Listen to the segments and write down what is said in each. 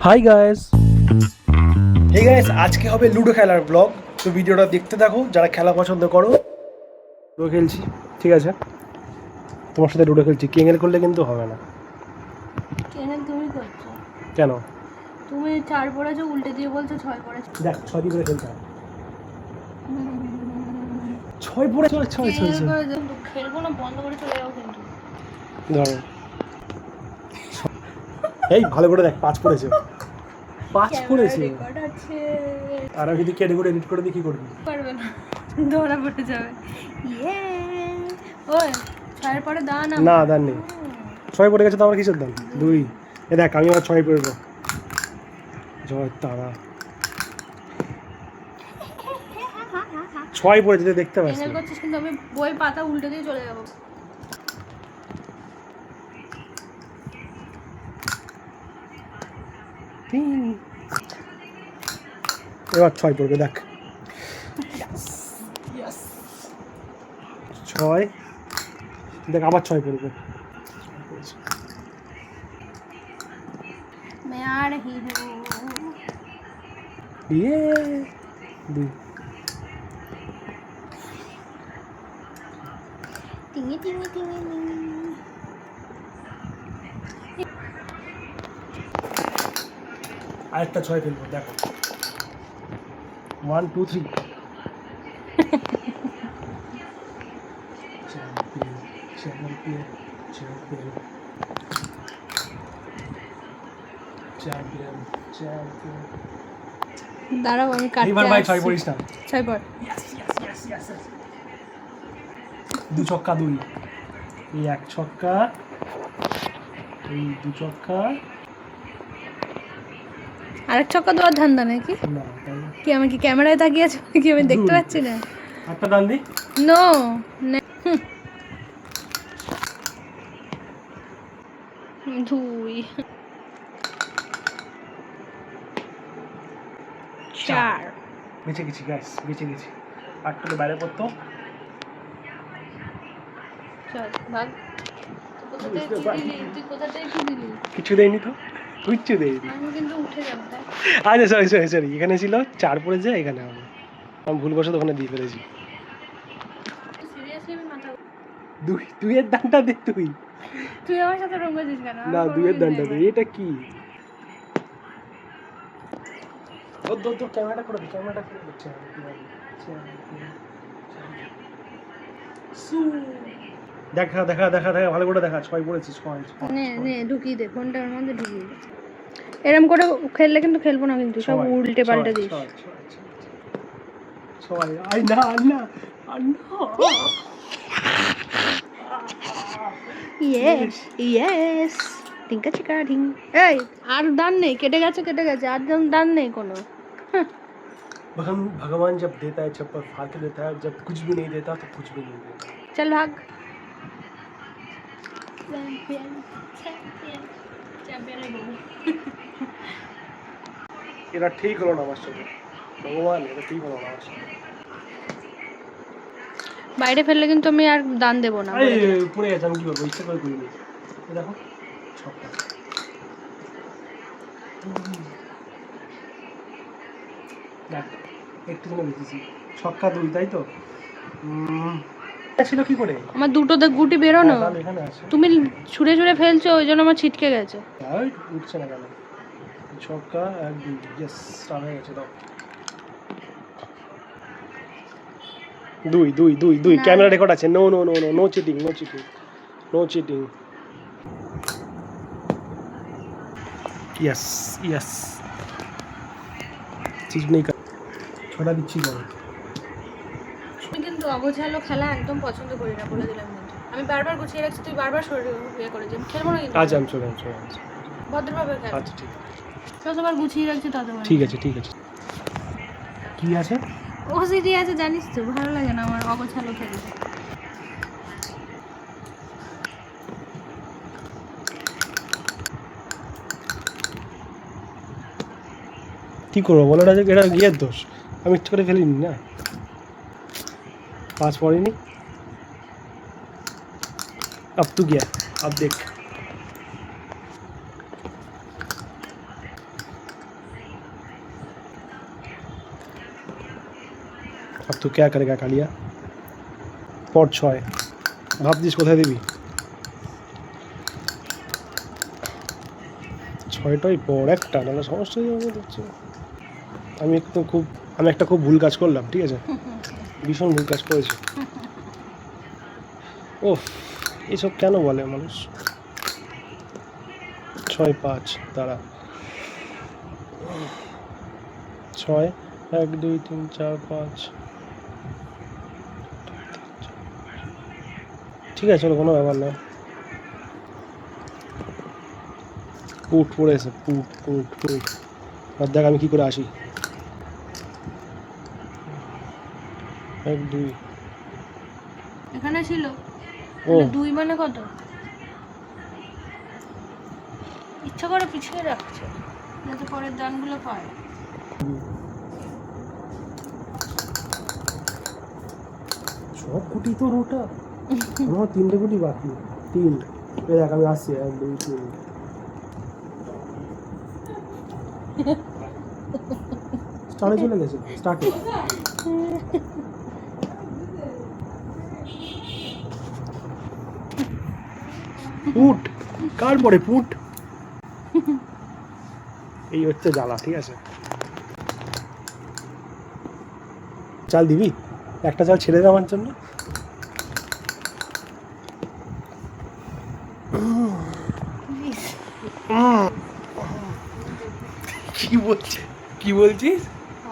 Hi guys, hey guys, আজকে হবে ludo খেলার ব্লগ। তো ভিডিওটা দেখতে থাকো যারা খেলা পছন্দ করো। লুডো খেলছি, ঠিক আছে? তোমার সাথে লুডো খেলছি, কেঙ্গেল করলে কিন্তু হবে না। কেন তুমি করছো? কেন? তুমি 4 পড়েছো, উল্টে দিয়ে বলছো 6 পড়েছো। দেখ 6 দিয়ে করে খেলতে হবে। 6 পড়ে চলে 6 খেলবো না, বন্ধ করে চলে যাবো কিন্তু। ধরো এই ভালো করে দেখ, 5 পড়েছে, 5 পড়েছে। রেকর্ড আছে। আর আমি যদি কেটে করে এডিট করে দিই কি করবি? পারবে না, ধরা পড়ে যাবে। ইয়ে ওই 6 পরে দাও না। না দান নেই, 6 পড়ে গেছে তো আমার কিসের দান? 2। এ দেখ আমি আবার 6 পড়বো। জয় তারা 6 পড়েছে, দেখতে পাচ্ছি। কেন করছিস? কিন্তু আমি বই পাতা উল্টে দিয়ে চলে যাবো। এবার 6 পড়বে, দেখ 6, দেখ আবার 6 পড়বে। मैं आ रही हूँ। ইয়ে 2। টিंगी टिंगी टिंगी टिंगी। আরেকটা 6 ফেলবো, দেখো 1 2 3। Champion champion champion champion champion. দাঁড়াও আমি কাটতে এইবার ভাই 6 আসছি। পড়িস না। 6 পড়। ইয়েস 2 ছক্কা 2, এই 1 ছক্কা, এই 2 ছক্কা। আরেক ছক্কা দেওয়ার ধান্দা নাকি? না তাই না। কি আমি কি ক্যামেরায় তাকিয়ে আছি কি আমি দেখতে দুই। পাচ্ছি না? একটা ডান দি। নো। দুই 4। বেঁচে গেছি গাইস, বেঁচে গেছি। আটটা বাইরে পড়তো। চল ভাগ। তুই কোথাটাই কি দিলি? কিছু দেয়নি তো, কিচ্ছু দেয়নি। আমি কিন্তু উঠে যাবো তাই। আচ্ছা সরি সরি সরি, এখানে ছিল 4 পড়ে যায়, এখানে হবে। আমি ভুলবশত ওখানে দিয়ে ফেলেছি। সিরিয়াসলি আমি মাথা। 2 এর দানটা দে তুই। তুই আমার সাথে রং করছিস কেন? না 2 এর দানটা দে, এটা কি? ও তো ক্যামেরাটা করে দে, ক্যামেরাটা করে দে। দেখা দেখা দেখা দেখা ভালো করে দেখা, 6 পড়েছিস 6। নে নে ঢুকিয়ে দে, ফোনটার মধ্যে ঢুকিয়ে দে। এরম করে খেললে কিন্তু খেলবো না, কিন্তু সব উল্টে পাল্টে দিস। সবাই আই না না না। ইয়েস ইয়েস টিঙ্কা চিকা টিং। এই আর দান নেই, কেটে গেছে কেটে গেছে, আর দান নেই কোনো। भगवान जब देता है छप्पर फाड़ के देता है, जब कुछ भी नहीं देता तो कुछ भी नहीं देता। চল ভাগ। চ্যাম্পিয়ন চ্যাম্পিয়ন চ্যাম্পিয়নের বউ। এটা ঠিক হলো না আমার সাথে, ভগবান এটা ঠিক হলো না আমার সাথে। বাইরে ফেললে কিন্তু আমি আর দান দেবো না। এই পড়ে গেছে, আমি কি করবো, ইচ্ছে করে করিনি। এই দেখো ছক্কা। দেখ একটুখানি বেঁচেছি, ছক্কা 2, তাই তো? ছিল কি করে? আমার দুটো গুটি বেরোনো, তাহলে এখানে আছে। তুমি ছুঁড়ে ছুঁড়ে ফেলছো, ওই জন্য আমার ছিটকে গেছে। এই উঠছে না কেন? ছক্কা 1 2, ইয়েস স্টার্ট হয়ে গেছে। দাও 2 2 2 2, ক্যামেরা রেকর্ড আছে। No no no no no cheating, no cheating, no cheating. Yes yes चीज नहीं कर, छोटा दिच्छी বলো। আমি কিন্তু অগোছালো খেলা একদম পছন্দ করি না, বলে দিলাম কিন্তু। আমি বারবার গুছিয়ে রাখছি, তুই বারবার সরিয়ে ইয়ে করে যে খেলবো না কিন্তু। আজ আমি চলে ভদ্রভাবে খেল। আচ্ছা ঠিক যতবার গুছিয়ে রাখছি ততবার। ঠিক আছে ঠিক আছে। কি আছে? ওসিডি আছে জানিস তো, ভালো লাগে না আমার অগোছালো খেলতে। কি করবো বলো, এটা এটা ইয়ের দোষ, আমি ইচ্ছে করে ফেলিনি না, 5 পড়িনি। अब तू गया, अब देख अब तू क्या करेगा कालिया পর 6 ভাবছিস কোথায় দিবি 6টাই পর একটা নাহলে সমস্যা হয়ে যাবে দেখছি আমি একটা খুব ভুল কাজ করলাম ঠিক আছে ভীষণ ভুল কাজ করেছি ওহ এসব কেন বলে মানুষ 6 5 দাঁড়া 6 1 2 3 4 5 ঠিক আছে চলো কোনো ব্যাপার না পুট পড়েছে পুট আর দেখ আমি কি করে আসি 1 2 এখানে ছিল ও 2 মানে কত ইচ্ছা করে পিছিয়ে রাখছে যাতে পরের দানগুলো পায় সব গুটি তোর ওটা আমার 3টে গুটি বাকি 3 এই দেখ আমি আসছি 1 2 3 স্টার্টে চলে গেছে স্টার্টে পুট কার পরে পুট এই হচ্ছে জ্বালা ঠিক আছে চাল দিবি একটা চাল ছেড়ে দে আমার জন্য কি বলছিস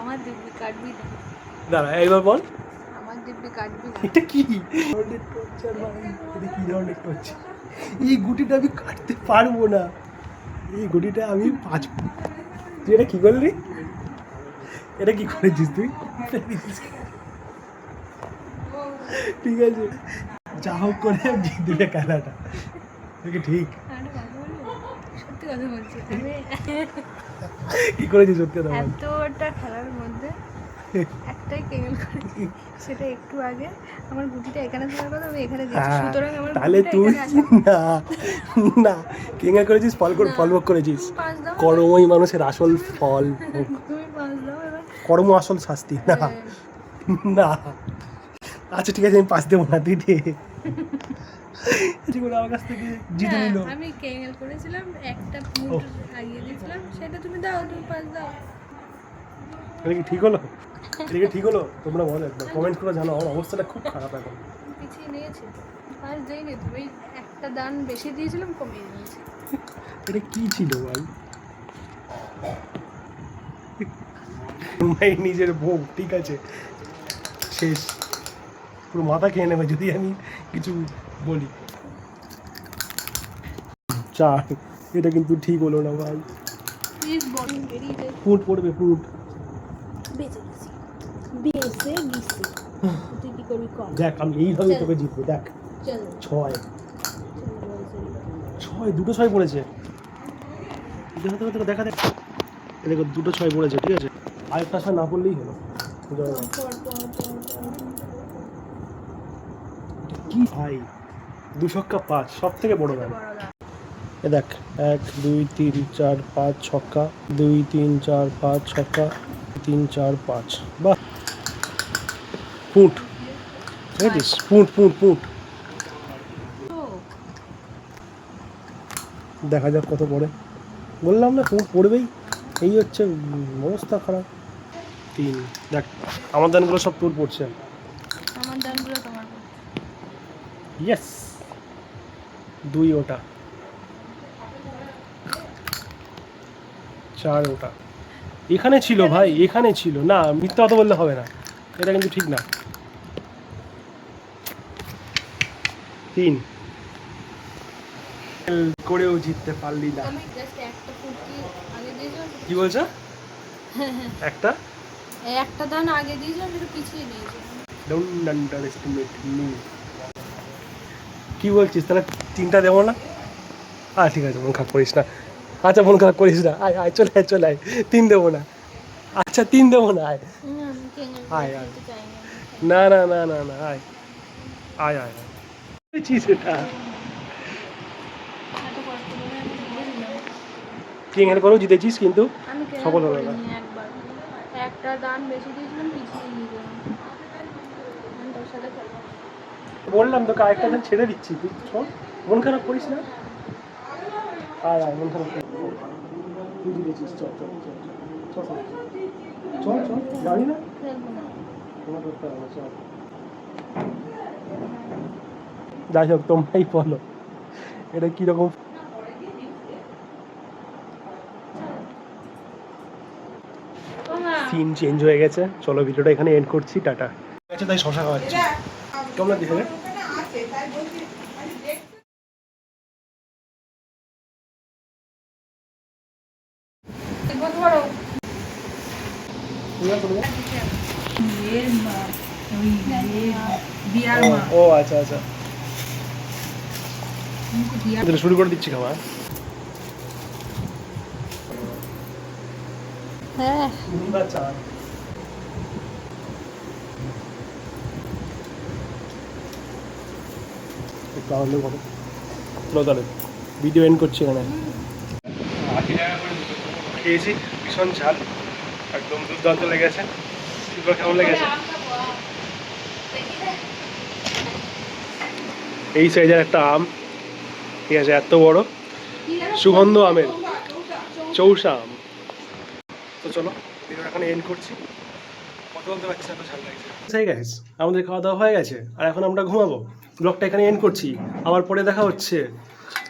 আমার দিব্যি কাটবি না দাঁড়া এইবার বল আমার দিব্যি কাটবি না এটা কি ধরনের টর্চার ভাই এটা কি ধরনের টর্চার এই গুটিটা আমি কাটতে পারবো না এই গুটিটা আমি তুই এটা কি করলি এটা কি করেছিস তুই ঠিক আছে যা হোক করে জিতবে খেলাটা ঠিক সত্যি কথা বলছি আমি কি করেছিস সত্যি কথা বল এতটা খেলার মধ্যে একটাই কেঙ্গেল করেছি সেটা একটু আগে আমার গুটিটা এখানে থাকার কথা আমি এখানে দিয়েছি সুতরাং আমার তাহলে তুই না কেঙ্গেল করেছিস ফলভোগ করেছিস কর্মই মানুষের আসল ফল তুমি 5 দাও এবার কর্ম আসল শাস্তি না না আচ্ছা ঠিক আছে আমি 5 দেবো না তুই দে যেগুলো আমার কাছ থেকে জিতে নিল আমি কেঙ্গেল করেছিলাম একটা পুট আগিয়ে দিয়েছিলাম সেটা তুমি দাও তুমি 5 দাও এটা কি ঠিক হলো তোমরা বলো একবার কমেন্ট করে জানাও আমার অবস্থাটা খুব খারাপ এখন পিছিয়ে নিয়েছি আর দেইনি তুমি একটা দান বেশি দিয়েছিলাম কমিয়ে দিয়েছি এটা কি ছিল ভাই নিজের বউ ঠিক আছে শেষ পুরো মাথা খেয়ে নেবে যদি আমি কিছু বলি 4 এটা কিন্তু ঠিক হলো না ভাই প্লিজ বল বেরিয়ে যাই পুট পড়বে পুট বেঁচে গেছি তুই কি করবি কর দেখ আমি এইভাবে তোকে জিতবো দেখ চল 6 দুটো 6 পড়েছে দেখা দেখ দেখো দুটো 6 পড়েছে ঠিক আছে আরেকটা 6 না পড়লেই হলো কি ভাই 2 ছক্কা 5 সব থেকে বড় দাম এ দেখ 1 2 3 4 5 ছক্কা 2 3 4 5 ছক্কা 3 4 5 বাহ পুট দেখেছিস পুট দেখা যাক কত পড়ে বললাম না পুট পড়বেই এই হচ্ছে অবস্থা খারাপ 3 দেখ আমার দানগুলো সব তোর পড়ছে আমার দানগুলো তোমার ইয়েস 2 ওটা 4 ওটা এখানে ছিল ভাই এখানে ছিল না মিথ্যা কথা বললে হবে না এটা কিন্তু ঠিক না 3 করেও জিততে পারলি না আমি জাস্ট একটা ফুট আগে দিয়েছিলাম কি বলছো একটা দান আগে দিয়েছিলাম একটু পিছিয়ে নিয়েছি ডোন্ট আন্ডারএস্টিমেট মি কি বলছিস তাহলে 3টা দেবো না ঠিক আছে মন খারাপ করিস না আচ্ছা মন খারাপ করিস না আয় চলে আয় 3 দেবো না আচ্ছা 3 দেবো না আয় না আয় চিজ এটা কেঙ্গেল করেও জিতেছিস কিন্তু সফল হলো না একটা দান বেশি দিয়েছিলাম পিছিয়ে নিয়ে গেলাম বললাম তোকে আরেকটা দিন ছেড়ে দিচ্ছি, তুই শোন, মন খারাপ করিস না। আয় আয়, মন খারাপ করিস না। তুই দিয়েছিস, চল চল চল চল চল চল, যাবি না? কোনো করতে হবে না, চল। যাই হোক, তোমরাই বলো এটা কিরকম। সিন চেঞ্জ হয়ে গেছে, চলো ভিডিওটা এখানে এন্ড করছি, টাটা। আচ্ছা, তাই শশা খাওয়াচ্ছি, কেমন লাগছে? ও আচ্ছা আচ্ছা, শুরু করে দিচ্ছি খাওয়া। হ্যাঁ একটু আনন্দ করো, তাহলে ভিডিও এন্ড করছি এখানে। খেয়েছি, ভীষণ ঝাল, একদম দুর্দান্ত লেগেছে। কেমন লেগেছে? এই সাইজের একটা আম, ঠিক আছে, এত বড় সুগন্ধ আমের চৌষা আম। তো চলো ভিডিওটা এখানে এন্ড করছি, কত বলতে পারছি এত ঝাল লাগছে। সেই গাইস, আমাদের খাওয়া দাওয়া হয়ে গেছে, আর এখন আমরা ঘুমাবো। ব্লগটা এখানে এন্ড করছি, আবার পরে দেখা হচ্ছে।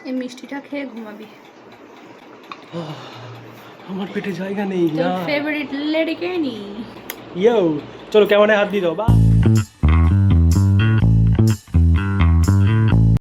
এই মিষ্টিটা খেয়ে ঘুমাবি। আমার পেটে জায়গা নেই তোর না। ফেভারিট লেডিকেনি। ইয়ো, চলো ক্যামেরায় হাত দিয়ে দাও, বা